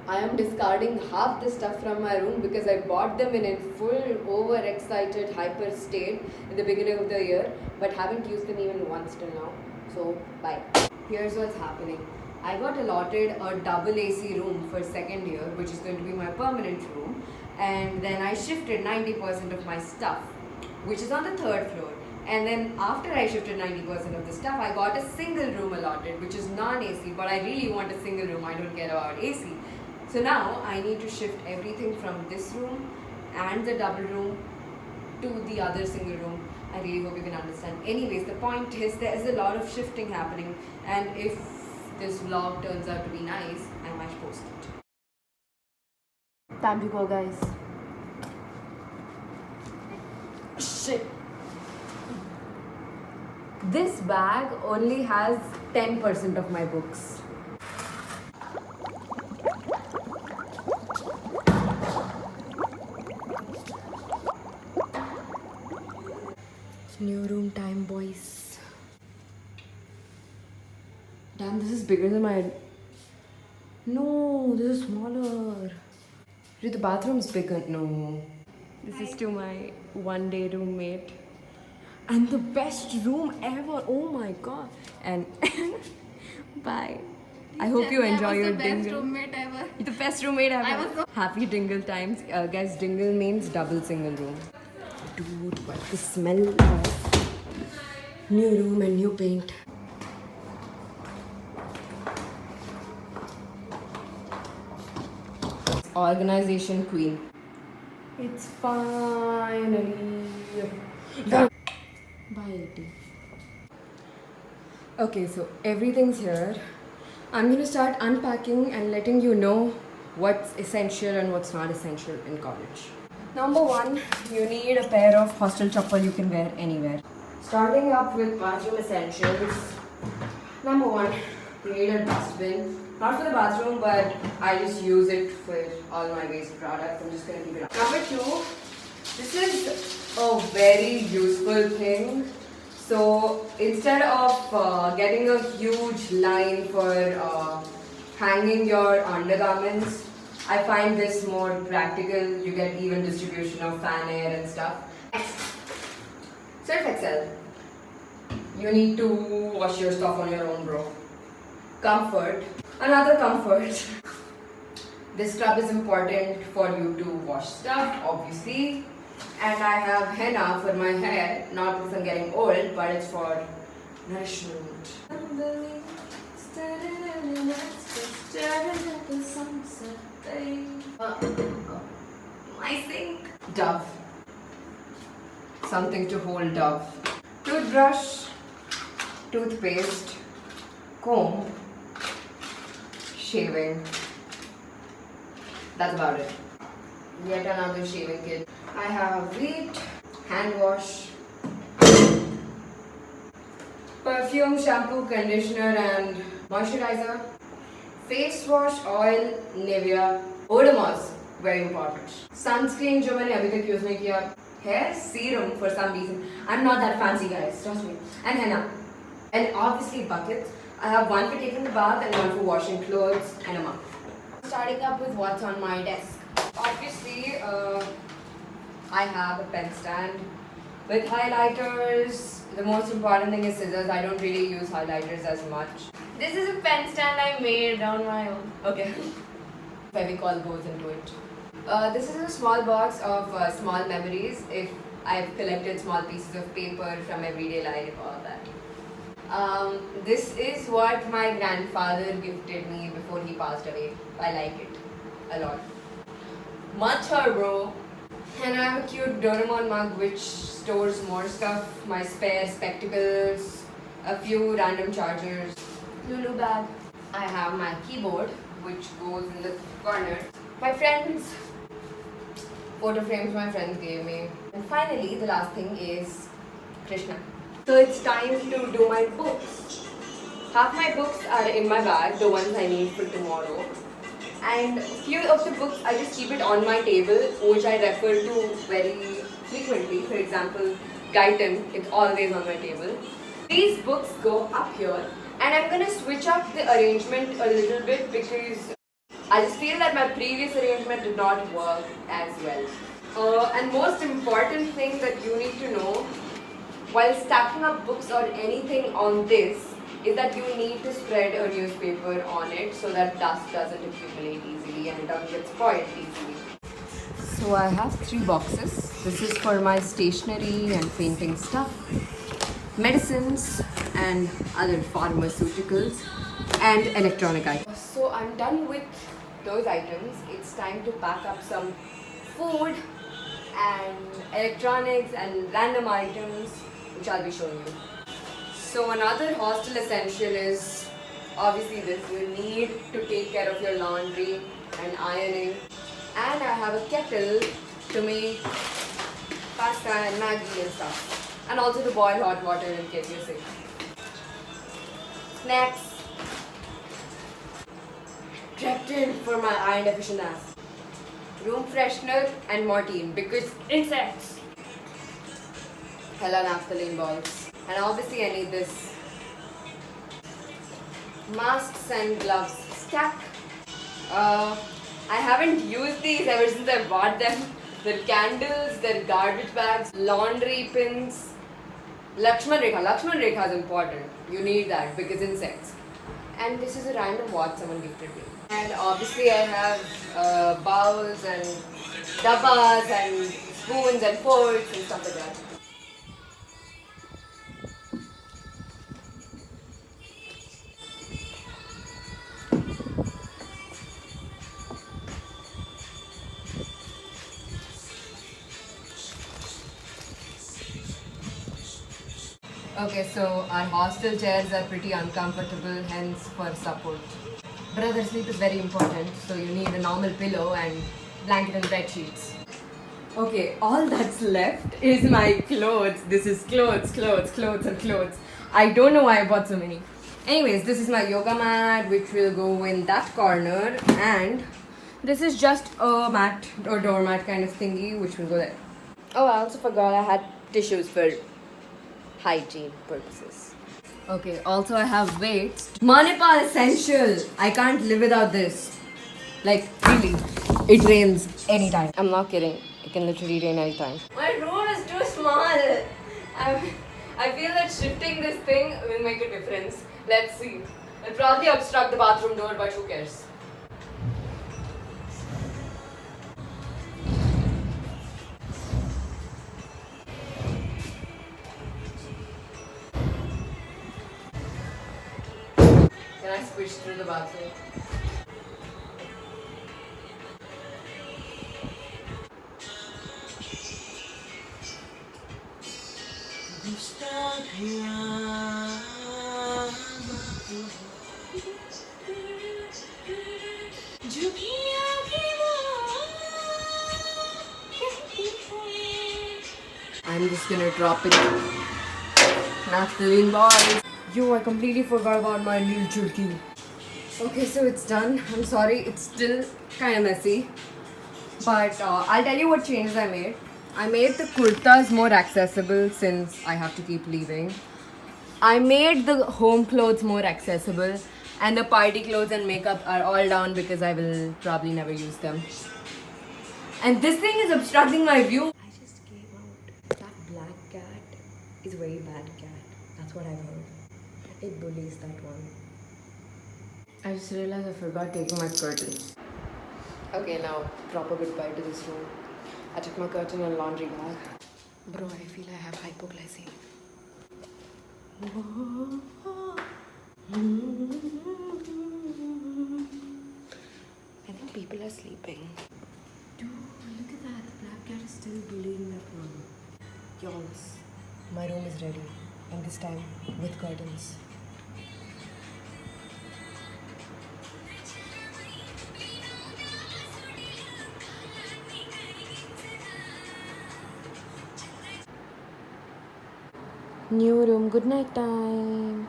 I am discarding half the stuff from my room because I bought them in a full overexcited hyper state in the beginning of the year, but haven't used them even once till now. So bye. Here's what's happening. I got allotted a double AC room for second year, which is going to be my permanent room, and then I shifted 90% of my stuff, which is on the third floor. And then after I shifted 90% of the stuff, I got a single room allotted, which is non-AC, but I really want a single room. I don't care about AC. So now I need to shift everything from this room and the double room to the other single room. I really hope you can understand. Anyways, the point is there is a lot of shifting happening, and if this vlog turns out to be nice, I might post it. Time to go, guys. Shit. This bag only has 10% of my books. New room time, boys. Damn, this is bigger than my... No, this is smaller. Dude, the bathroom's bigger. No. This is to my one-day roommate. And the best room ever. Oh my god. And bye. I hope you enjoy your dingle. The best roommate ever. Happy dingle times. Guys, dingle means double single room. Dude, what the smell of new room and new paint. Organization queen. It's finally done. Bye, AT. Okay, so everything's here. I'm gonna start unpacking and letting you know what's essential and what's not essential in college. Number one, you need a pair of hostel chappal you can wear anywhere. Starting up with bathroom essentials. Number one, you need a dustbin. Not for the bathroom, but I just use it for all my waste products. I'm just gonna keep it up. Number two, this is a very useful thing. So instead of getting a huge line for hanging your undergarments, I find this more practical. You get even distribution of fan air and stuff. Surf Excel. You need to wash your stuff on your own, bro. Comfort. Another comfort. This scrub is important for you to wash stuff, obviously. And I have henna for my hair, not because I'm getting old, but it's for nourishment. My sink. Dove. Something to hold Dove. Toothbrush, toothpaste, comb, shaving. That's about it. Yet another shaving kit. I have wheat, hand wash, perfume, shampoo, conditioner and moisturizer, face wash, oil, Nivea, Odomos, very important. Sunscreen जो मैंने अभी तक use नहीं किया, hair serum for some reason. I'm not that fancy, guys, trust me. And henna, and obviously buckets. I have one for taking the bath and one for washing clothes and a mug. Starting up with what's on my desk. Obviously, I have a pen stand with highlighters. The most important thing is scissors. I don't really use highlighters as much. This is a pen stand I made on my own. Okay. Fevicol goes into it. This is a small box of small memories. If I've collected small pieces of paper from everyday life, all that. This is what my grandfather gifted me before he passed away. I like it a lot. Matcha, bro. And I have a cute Doraemon mug which stores more stuff. My spare spectacles, a few random chargers, Lulu bag. I have my keyboard which goes in the corner. My friends, photo frames my friends gave me. And finally, the last thing is Krishna. So it's time to do my books. Half my books are in my bag, the ones I need for tomorrow. And few of the books I just keep it on my table, which I refer to very frequently. For example, Guyton, it's always on my table. These books go up here, and I'm gonna switch up the arrangement a little bit because I just feel that my previous arrangement did not work as well. And most important thing that you need to know while stacking up books or anything on this is that you need to spread a newspaper on it so that dust doesn't accumulate easily and it doesn't get spoiled easily. So I have 3 boxes. This is for my stationery and painting stuff, medicines and other pharmaceuticals and electronic items. So I'm done with those items. It's time to pack up some food and electronics and random items which I'll be showing you. So another hostel essential is obviously this. You need to take care of your laundry and ironing. And I have a kettle to make pasta and Maggi and stuff. And also to boil hot water in case you're sick. Snacks. Treptin for my iron deficient ass. Room freshener and Mortein because insects. Hella naphthalene balls. And obviously I need this. Masks and gloves stack. I haven't used these ever since I bought them. They're candles, they're garbage bags, laundry pins. Lakshman Rekha. Lakshman Rekha is important. You need that because insects. And this is a random watch someone gifted me. And obviously I have bowls and dabbas and spoons and forks and stuff like that. Okay, so our hostel chairs are pretty uncomfortable, hence for support. Brother, sleep is very important, so you need a normal pillow and blanket and bed sheets. Okay, all that's left is my clothes. This is clothes and clothes. I don't know why I bought so many. Anyways, this is my yoga mat which will go in that corner, and this is just a mat or doormat kind of thingy which will go there. Oh, I also forgot I had tissues for hygiene purposes. Okay, also I have weights. Manipal essential. I can't live without this. Like, really. It rains anytime. I'm not kidding. It can literally rain anytime. My room is too small. I feel that shifting this thing will make a difference. Let's see. It'll probably obstruct the bathroom door, but who cares? Can I squish through the bathroom? I'm just gonna drop it. Naphthalene balls. Yo, I completely forgot about my little chulki. Okay, so it's done. I'm sorry, it's still kind of messy. But I'll tell you what changes I made. I made the kurtas more accessible since I have to keep leaving. I made the home clothes more accessible. And the party clothes and makeup are all down because I will probably never use them. And this thing is obstructing my view. I just came out. That black cat is a very bad cat. That's what I've heard. It bullies that one. I just realized I forgot taking my curtains. Okay, now proper goodbye to this room. I took my curtain and laundry bag. Bro, I feel I have hypoglycemia. I think people are sleeping. Dude, look at that. The black cat is still bullying that one. Yawns. My room is ready. And this time with curtains. New room, good night time.